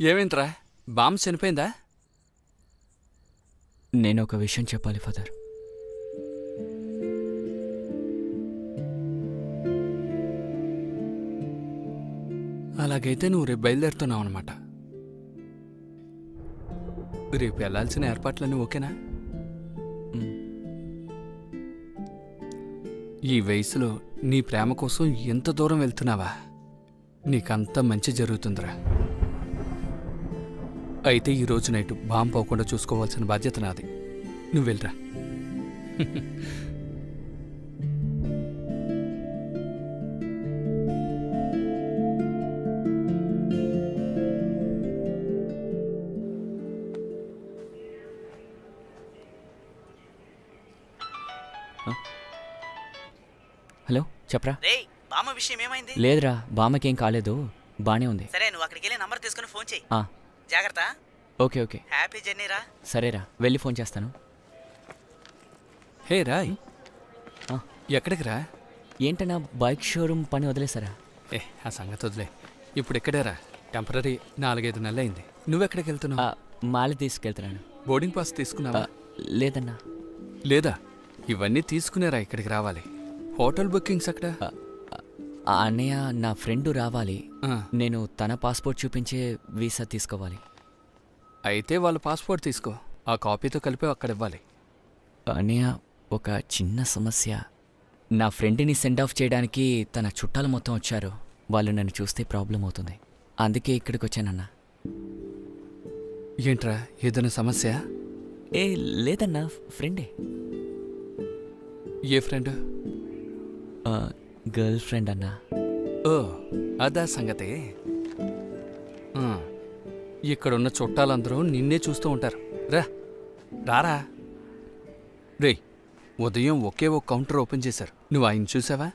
ఏమేంట్రా బామ్మ చనిపోయిందా? నేను ఒక విషయం చెప్పాలి ఫాదర్. అలాగైతే నువ్వు రేపు బయలుదేరుతున్నావు అనమాట. రేపు వెళ్లాల్సిన ఏర్పాట్లన్నీ ఓకేనా? మ్, ఈ వయసులో నీ ప్రేమ కోసం ఎంత దూరం వెళ్తున్నావా? నీకంత మంచి జరుగుతుందిరా. అయితే ఈ రోజు నైట్ బాంబు పోకుండా చూసుకోవాల్సిన బాధ్యత నాది. నువ్వు వెళ్ళరా. హలో చెప్పరా. రేయ్ బామ్మ విషయం ఏమైంది? లేదురా, బామ్మకేం కాలేదు, బానే ఉంది. సరే నువ్వు అక్కడికి వెళ్ళి నంబర్ తీసుకుని ఫోన్ చెయ్యి. ఆ, జాగ్రత్త. ఓకే ఓకే, హ్యాపీ జర్నీ రా. సరేరా, వెళ్ళి ఫోన్ చేస్తాను. హే రాయ్, ఆ, ఎక్కడికి రా? ఏంటన్నా బైక్ షోరూమ్ పని వదిలేసారా? ఆ సంగతి వదిలే. ఇప్పుడు ఎక్కడేరా? టెంపరీ 4-5 నెలలు అయింది. నువ్వెక్కడికి వెళ్తున్నావు? మాల తీసుకెళ్తున్నాను. బోర్డింగ్ పాస్ తీసుకున్నావా? లేదన్నా. లేదా? ఇవన్నీ తీసుకునేరా ఇక్కడికి రావాలి. హోటల్ బుకింగ్స్ అక్కడ. అన్నయ్య, నా ఫ్రెండ్ రావాలి. ఆ, నేను తన పాస్పోర్ట్ చూపించే వీసా తీసుకోవాలి. అయితే వాళ్ళ పాస్పోర్ట్ తీసుకో. ఆ కాపీతో కలిపి అక్కడ ఇవ్వాలి. అన్నయ్య, ఒక చిన్న సమస్య. నా ఫ్రెండ్ని సెండ్ ఆఫ్ చేయడానికి తన చుట్టాలు మొత్తం వచ్చారు. వాళ్ళు నన్ను చూస్తే ప్రాబ్లం అవుతుంది. అందుకే ఇక్కడికి వచ్చానన్నా. ఏంట్రా, ఏదైనా సమస్య? ఏ లేదన్నా, ఫ్రెండే. ఏ ఫ్రెండ్? గర్ల్ ఫ్రెండ్ అన్నా. ఓ, అదా సంగతి. ఆ, ఇక్కడున్న చుట్టాలందరూ నిన్నే చూస్తూ ఉంటారు. రారా. రేయ్, ఉదయం ఒకే ఒక కౌంటర్ ఓపెన్ చేశారు. నువ్వు ఆయన చూసావా?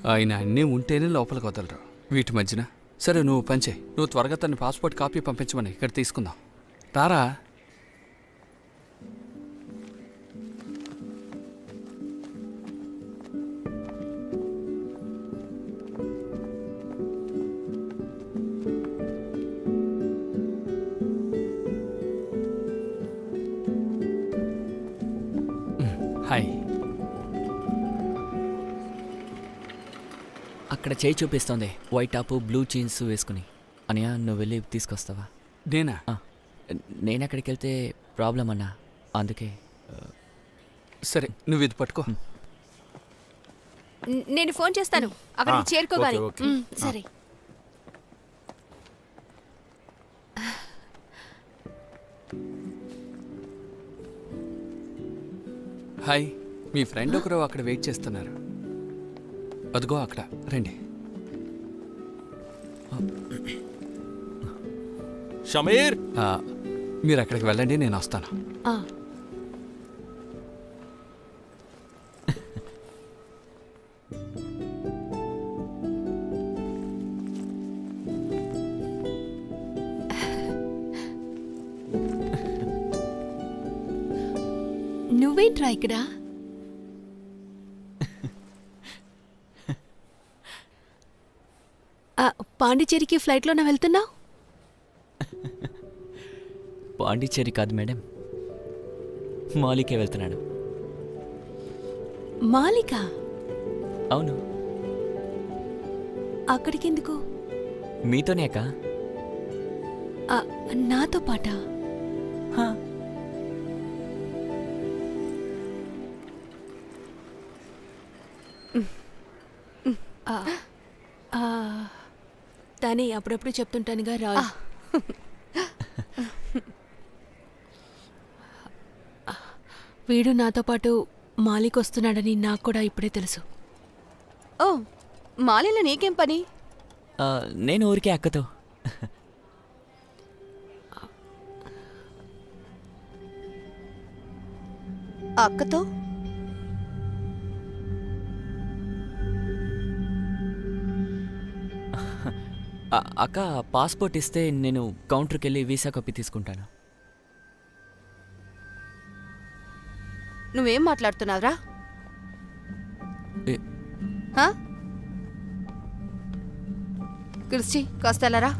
ఆయన అన్నీ ఉంటేనే లోపలికి వదలరు. వీటి మధ్యన సరే నువ్వు పంచే. నువ్వు త్వరగా తన పాస్పోర్ట్ కాపీ పంపించమని ఇక్కడ తీసుకుందాం. రారా. హాయ్. అక్కడ చేయి చూపిస్తోంది, వైట్ టాపు బ్లూ జీన్స్ వేసుకుని. అన్నయ్య, నువ్వు వెళ్ళి తీసుకొస్తావా? నేనా? నేను అక్కడికి వెళ్తే ప్రాబ్లం అన్నా, అందుకే. సరే, నువ్వు ఇది పట్టుకో. నేను ఫోన్ చేస్తాను అక్కడికి చేరుకోగానే. Okay, okay. సరే. హాయ్, మీ ఫ్రెండ్ ఒకరు అక్కడ వెయిట్ చేస్తున్నారు. అదిగో అక్కడ, రండి. షమీర్, మీరు అక్కడికి వెళ్ళండి, నేను వస్తాను. ఆ, నువ్వేంట్రా ఇక్కడ? పాండిచేరికి ఫ్లైట్లోనే వెళ్తున్నావు? పాండిచ్చేరి కాదు మేడం, మాలికే వెళ్తున్నాను. మాలిక? అవును. అక్కడికెందుకు? మీతోనే అక్క. నాతో పాటా? తనే అప్పుడప్పుడు చెప్తుంటానుగా రా. వీడు నాతో పాటు మాలిక్ వస్తున్నాడని నాకు కూడా ఇప్పుడే తెలుసు. ఓ, మాలిలో నీకేం పని? నేను ఊరికే అక్కతో. అక్కతో? అక్క, పాస్పోర్ట్ ఇస్తే నేను కౌంటర్కి వెళ్ళి వీసా కాపీ తీసుకుంటాను. నువ్వేం మాట్లాడుతున్నావురా? ఏ- క్రిస్టి, కాస్త వెళ్ళరా.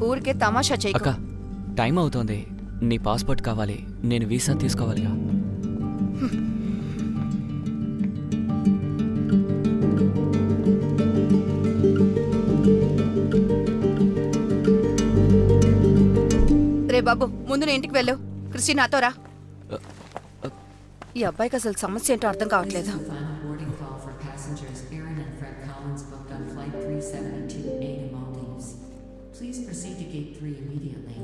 ఊరికే తమాషా అక్క చేయకు. టైం అవుతోంది. నీ పాస్పోర్ట్ కావాలి, నేను వీసా తీసుకోవాలిగా. రే బాబు, ముందు నీ ఇంటికి వెళ్ళు. క్రిస్టి నాతో రా. ఈ అబ్బాయికి అసలు సమస్య ఏంటో అర్థం కావట్లేదు. Final boarding call for passengers Aaron and Fred Collins booked on flight 372A to Maldives. Please proceed to gate 3 immediately.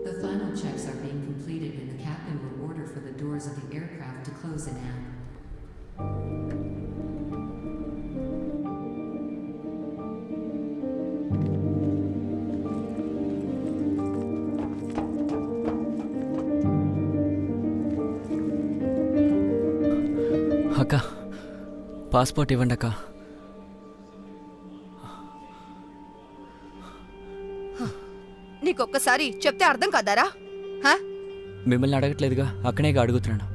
The final checks are being completed and the captain will order for the doors of the aircraft to close in an. అక్క passport ఇవ్వండి అక్క. నీకొక్కసారి చెప్తే అర్థం కాదారా? హా? మిమ్మల్ని అడగట్లేదుగా, అక్కనేగా అడుగుతున్నాను.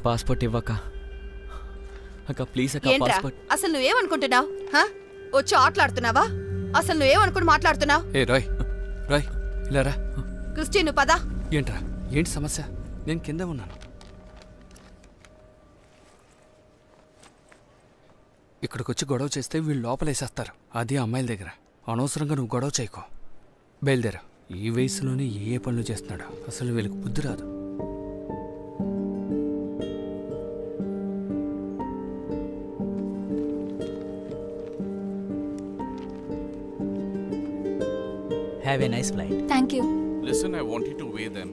Passport ఇవ్వక్క. అక్క please అక్క ఏంట్రా పాస్పోర్ట్. అసలు నువ్వేమనుకుంటున్నావు? వచ్చి ఆటలాడుతున్నావా? అసలు నువ్వేమనుకుని మాట్లాడుతున్నావు? ఏ రాయ్ రాయ్ ఇలా రా. క్రిస్టి నువ్వు పదా. ఏంట్రా ఏంటి సమస్య? నేను కింద ఉన్నాను. ఇక్కడికి వచ్చి గొడవ చేస్తే వీళ్ళు లోపలేసేస్తారు. అది అమ్మాయిల దగ్గర. అనవసరంగా నువ్వు గొడవ చేయకో. బయలుదేరా. ఈ వయసులోనే ఏ పనులు చేస్తున్నాడు? అసలు వీళ్ళకి బుద్ధి రాదు. Have a nice flight. Thank you. Listen, I want you to weigh them.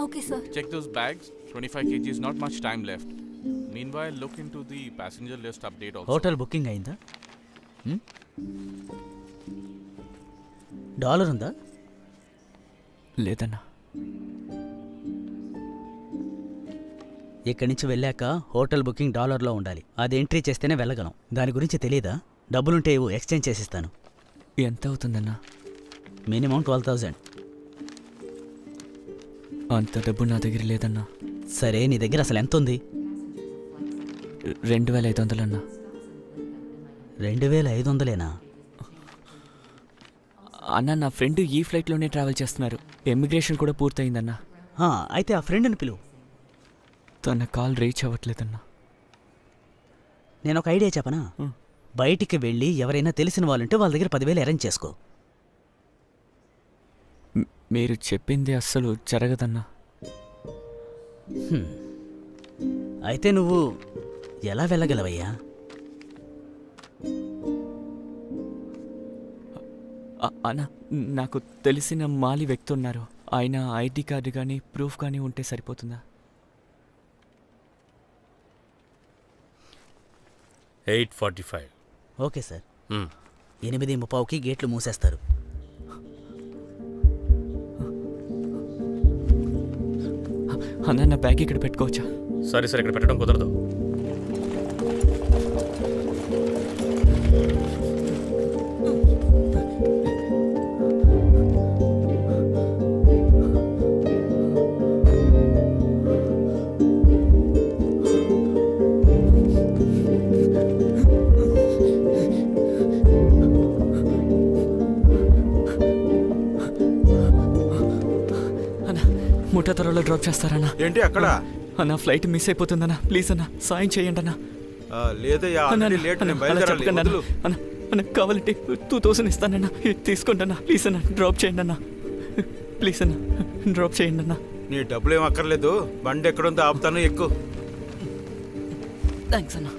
Okay, sir. Check those bags. 25 kgs, not much time left. Meanwhile, look into the passenger list update also. Hotel booking అయిందా? Dollar ఉందా? లేదన్నా. ఇక్కడి నుంచి వెళ్ళాక hotel booking డాలర్లో ఉండాలి. అది entry చేస్తేనే వెళ్ళగలం. దాని గురించి తెలియదా? డబ్బులుంటే ఇవ్వు, ఎక్స్చేంజ్ చేసిస్తాను. ఎంత అవుతుందన్నా? మినిమం 12,000. అంత డబ్బు నా దగ్గర లేదన్నా. సరే, నీ దగ్గర అసలు ఎంత ఉంది? 2,500 అన్నా. 2,500 అన్న నా ఫ్రెండ్ ఈ ఫ్లైట్లోనే ట్రావెల్ చేస్తున్నారు. ఎమిగ్రేషన్ కూడా పూర్తయిందన్నా. అయితే ఆ ఫ్రెండ్ని పిలువు. తన కాల్ రీచ్ అవ్వట్లేదన్నా. నేను ఒక ఐడియా చెప్పనా? బయటికి వెళ్ళి ఎవరైనా తెలిసిన వాళ్ళుంటే వాళ్ళ దగ్గర 10,000 అరేంజ్ చేసుకో. మీరు చెప్పింది అస్సలు జరగదన్నా. అయితే నువ్వు ఎలా వెళ్ళగలవయ్యా? అన్న నాకు తెలిసిన మాలి వ్యక్తి ఉన్నారు. ఆయన ఐడి కార్డు కానీ ప్రూఫ్ కానీ ఉంటే సరిపోతుందా? 8:45. Okay sir. 8:30కి గేట్లు మూసేస్తారు. అన్న నా బ్యాగ్ ఇక్కడ పెట్టుకోవచ్చా? సరే సరే, ఇక్కడ పెట్టడం కుదరదు. ముఠా త్వరలో డ్రాప్ చేస్తారన్నా? ఏంటి అక్కడ? అన్న ఫ్లైట్ మిస్ అయిపోతుందన్నా. ప్లీజ్ అన్న సాయం చేయండి అన్న. లేదయ్యా, అన్న కావాలంటే 2,000 ఇస్తానన్నా. తీసుకోండి అన్న. ప్లీజ్ అన్న డ్రాప్ చేయండి అన్న. ప్లీజ్ అన్న డ్రాప్ చేయండి అన్న. నీ డబ్బులు ఏం అక్కర్లేదు. బండి ఎక్కడుందో ఆపుతాను, ఎక్కువ. థ్యాంక్స్ అన్న.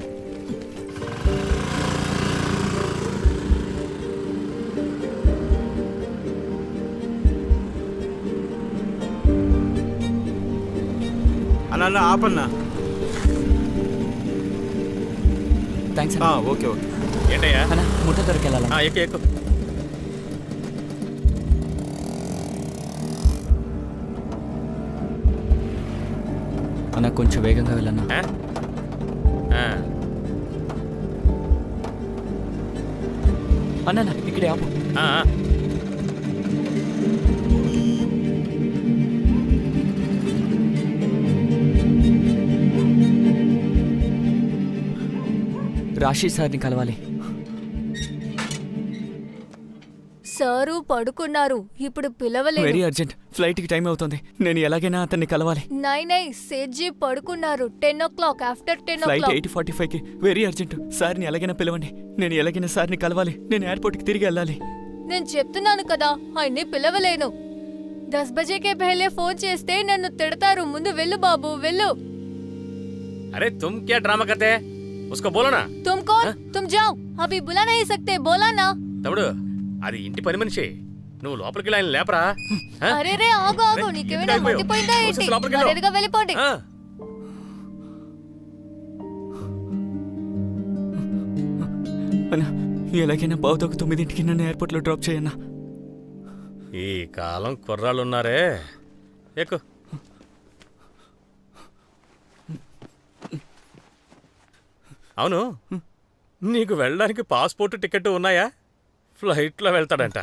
అన్న ఆపన్నా. Thanks okay okay. ఏంటయ్యా? అన్న ముఠా త్వరకి వెళ్ళాలా? ఎక్కు. అన్న కొంచెం వేగంగా వెళ్ళన్నా. అన్న ఇక్కడే ఆపు. రాశి సార్ని కలవాలి. సారు పడుకున్నారు ఇప్పుడు పిలవలేదు. వెరీ అర్జెంట్, ఫ్లైట్కి టైం అవుతుంది. నేను ఎలాగైనా అతన్ని కలవాలి. నై సేట్జీ పడుకున్నారు. 10 o'clock ఆఫ్టర్ 10 ఫ్లైట్ o'clock. 8:45కి. Very urgent. సార్ని ఎలాగైనా పిలవండి. నేను ఎలాగైనా సార్ని కలవాలి. నేను ఎయిర్పోర్ట్కి తిరిగి వెళ్ళాలి. నేను చెప్తున్నాను కదా ఆయన్ని పిలవలేను. 10 బజేకే పహలే ఫోన్ చేస్తే నన్ను తిడతారు. ముందు వెళ్ళు బాబు వెళ్ళు. अरे तुम क्या ड्रामा करते हैं? उसको बोलो ना. तुम कौन? तुम जाओ. अभी बुला नहीं सकते. बोला ना. తమ్ముడు అది ఇంటి పని మనిషి. నువ్వు లోపలికి వెళ్ళి ఆయన లేపరా. ఆ? అరే రే ఆగు ఆగు. అరే, నీకేమైనా ఎందుకు అయిపోయావు? మతిపోయిందా ఏంటి? వచ్చేసి లోపలికి వెళ్ళు. మర్యాదగా వెళ్ళిపోండి. ఆ. అన్నా, ఎలాగైనా బావుతోకు 9ంటికి నన్ను ఎయిర్పోర్ట్లో డ్రాప్ చేయన్నా. ఈ కాలం కుర్రాళ్ళు ఉన్నారే. ఎక్కు. అవును, నీకు వెళ్ళడానికి పాస్పోర్ట్ టికెట్ ఉన్నాయా? ఫ్లైట్లో వెళ్తాడంట.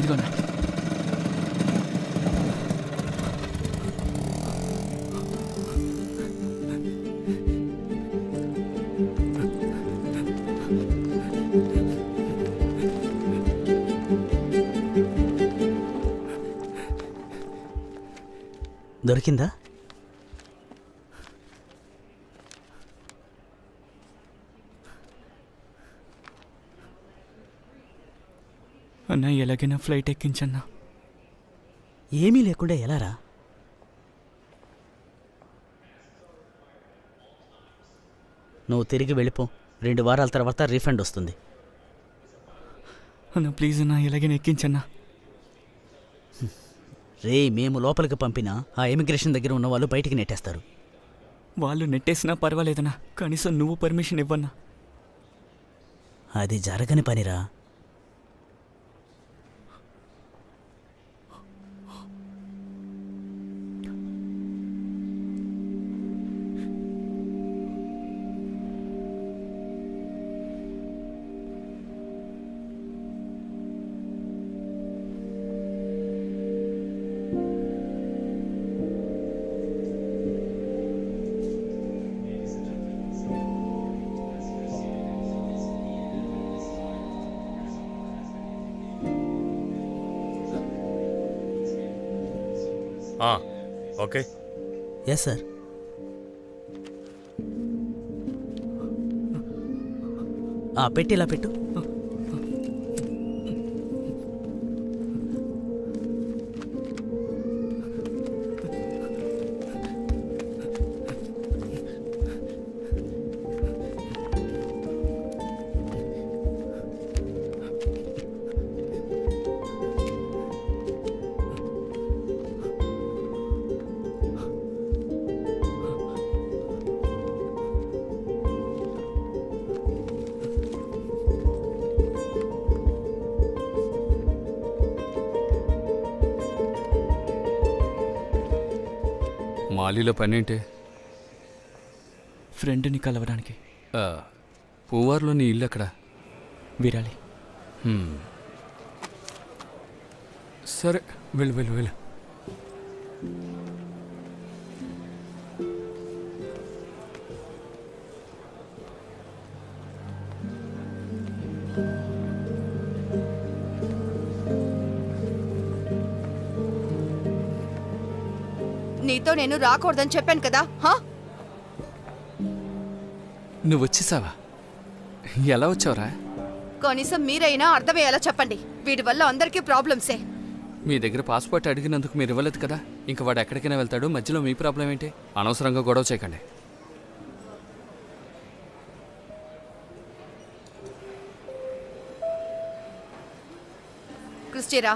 ఇదిగోనా. దొరికిందా? అన్నా, ఎలాగైనా ఫ్లైట్ ఎక్కించన్నా. ఏమీ లేకుండా ఎలారా? నువ్వు తిరిగి వెళ్ళిపో. 2 వారాల తర్వాత రీఫండ్ వస్తుంది. అన్నా ప్లీజ్ అన్నా, ఎలాగైనా ఎక్కించన్నా. మేము లోపలికి పంపినా ఆ ఇమిగ్రేషన్ దగ్గర ఉన్న వాళ్ళు బయటికి నెట్టేస్తారు. వాళ్ళు నెట్టేసినా పర్వాలేదన్నా, కనీసం నువ్వు పర్మిషన్ ఇవ్వన్నా. అది జరగని పనిరా. ఓకే. Yes sir. పెట్టి ఇలా పెట్టు. మాలీలో పనేంటి? ఫ్రెండ్ని కలవడానికి. పూవార్లో నీ ఇల్లు ఎక్కడ? విరాలి. సరే వెళ్ళు వెళ్ళు వెళ్ళు. నీతో నేను రాకూడదని చెప్పాను కదా. నువ్వు వచ్చేసావా? ఎలా వచ్చావురా? కనీసం మీరైనా అర్థమయ్యేలా చెప్పండి. వీడి వల్ల అందరికీ ప్రాబ్లమ్సే. మీ దగ్గర పాస్పోర్ట్ అడిగినందుకు మీరు ఇవ్వలేదు కదా. ఇంకా వాడు ఎక్కడికైనా వెళ్తాడు, మధ్యలో మీ ప్రాబ్లం ఏంటి? అనవసరంగా గొడవ చేయకండి. క్రిస్టిరా,